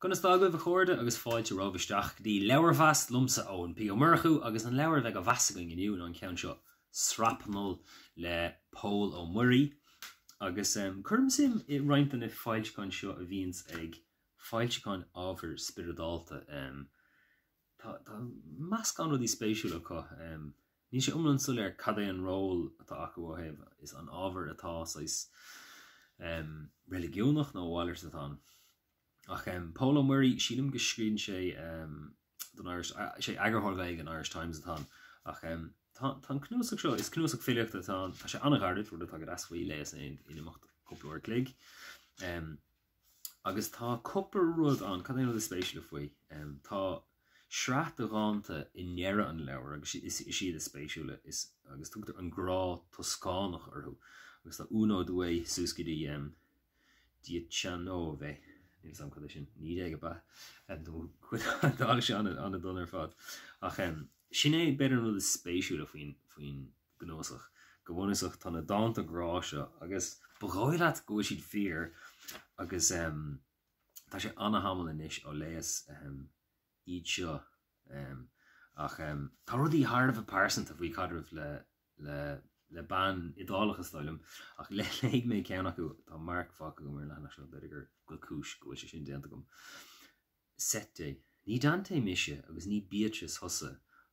Gonna start with a chorde agus fáilte rovisteach the Leabhar-mheas lumsa ón Pio Murchu agus an leabhar bheith go bhasagoing inniu an ceann seo Srapnal le Pól ó Muirí agus chum sim I rointan I fáilteáin seo a bhíons ag fáilteáin ábhar spiridálta tá meas gan rudí spéisiúla acu ní sé umlan sul ar cad é an ról atá acu ó thaobh is an ábhar atá is religiúnach nó bháilir atá ach Pól ó Muirí sílim go scríonn sé don Irish sé agarthorgaigh an Irish Times atá ach tá cnúsach seo is cnúsach filiacht atá tá sé annachardit rud atá go asfaí leas inimacht cúplaúir clig agus tá cúpar rud an cad é rud spéisiúla faoi tá Sreat a gánta I nnéire an leabhar agus is siad a spéisiúla agus tugtar an grá toscánach orthú agus tá uno due súscaidí dietchano bheith níl sam cad sin ní ag ba dáil sé an a dunar fad ach sin é beidir rud is spéisiúla faoin gnósach go bhfuinasach tá na dáanta grá seo agus bhráileat go siad fíor agus tá sé anna hamal inis ó léas iad seo ach tá rudí hard of a pásanta bhí cadrah le ban idálachas stáilm ach le mé ceann acu tá marc fá go mar lena seo beidir go cúis go sé sin déanta gom sete ní Dante mise agus ní Beatrice hosa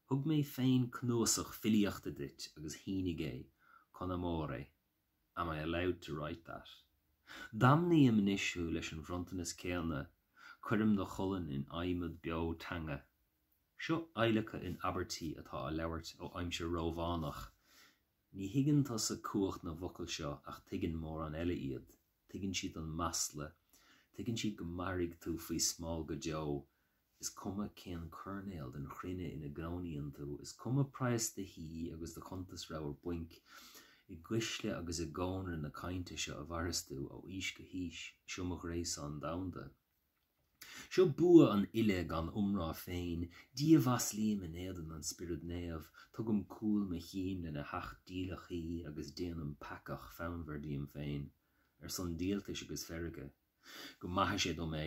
thug mé féin cnósach filiachta dit agus hínigé con amore am I allowed to write that damnaí am nisisiú leis an frontanas céanna chuirim do cholan in aimimid beo tanga seo eilecha in Abertí atá a leabhart ó aimse rómhánach ní higann tá sa cuacht na bhocail seo ach tuigeann mór an eile iad tuigeann siad an masla tuigeann siad go mairigh tú faoi smáil go deo is cuma cén curnéal den chruine ina gráníonn tú is cuma prias de hí agus de contas rabhar buink I gcuisle agus I gánar na cainte seo a bharastú ó ís go híis siomach rééis an damda Seo bua an ile gan umrá féin, díomhas líam in éadan an spirid néamh, tugam cúil me chin in a hacht dílachaí agus déanam pacach fanmhardíam féin, son díaltais agus ferige. Go maithe sé do mé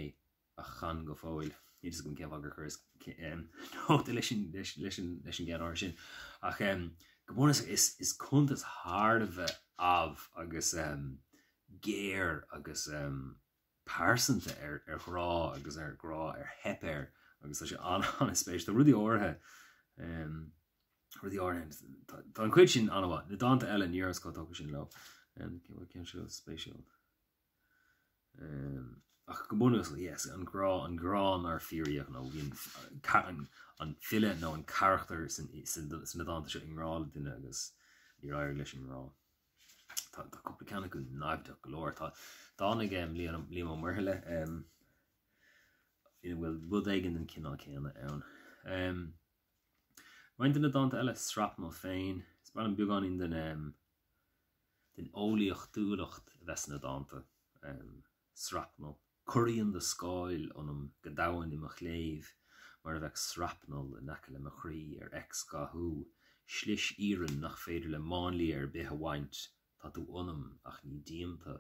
a chan go fáil, ní is go ceamh agur chus nóta leis an gceann áir sin. Ach go bhfunas is contas hard a bheith agus géir agus pásanta grá agus grá hepéir agus sé an spéis tá rudí orthe tá an cuid sin anhha na dáanta eile níras cá tucha sin le cin seo spéisiúil ach go bhfunas yes an grán ar fíoríoch nó bhíon an file nó an charachtar san na dáanta seo inráil duine agus ní rair leis an rá Tá cúpla ceanna go náimhteach go leir tá dánig líam an murthaile bhfuil bud éigean den cinál céanna ann. Maint na dáanta eile Srapnal féin, is ban an beagán den ólaíocht dúlacht bheits na dáanta Srapnal. Cuiríonn de scáil anm go dahan I mo chléimh mar a bheith Srapnal in aice le mo chrí ar ex gathú, slis íran nach féidir le mánlaí ar bithe bhaint tá tú onam ach ní díomta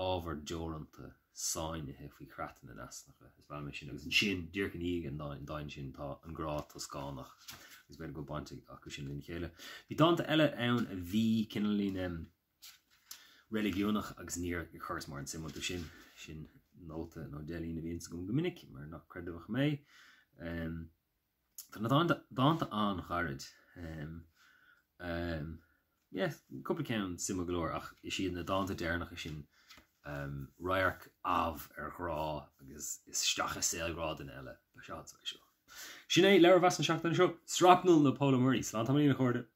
ábhar deoranta sáinithe faoi creatan in asnacha is bhealm sin agus an sin dúircin íg an dain sin tá an grá toscánach is beidir go bainte acu sin linn chéile. Bhí dáanta eile ann a bhí cinelín religiúnach agus níor go chuirs mar an simú sin nóta nó déalaí na bhíon go minic mar nach creidimh mé. Tá na dáanta an charid cúpla ceann simú go leor ach is siad na dáanta déarnach sin roiarc ar grá agus is stacha saolrá den eile ba seo. Sin é Leabhar-mheas an seachtain seo Srapnal na Pól ó Muirí, slán tamí na chóirde.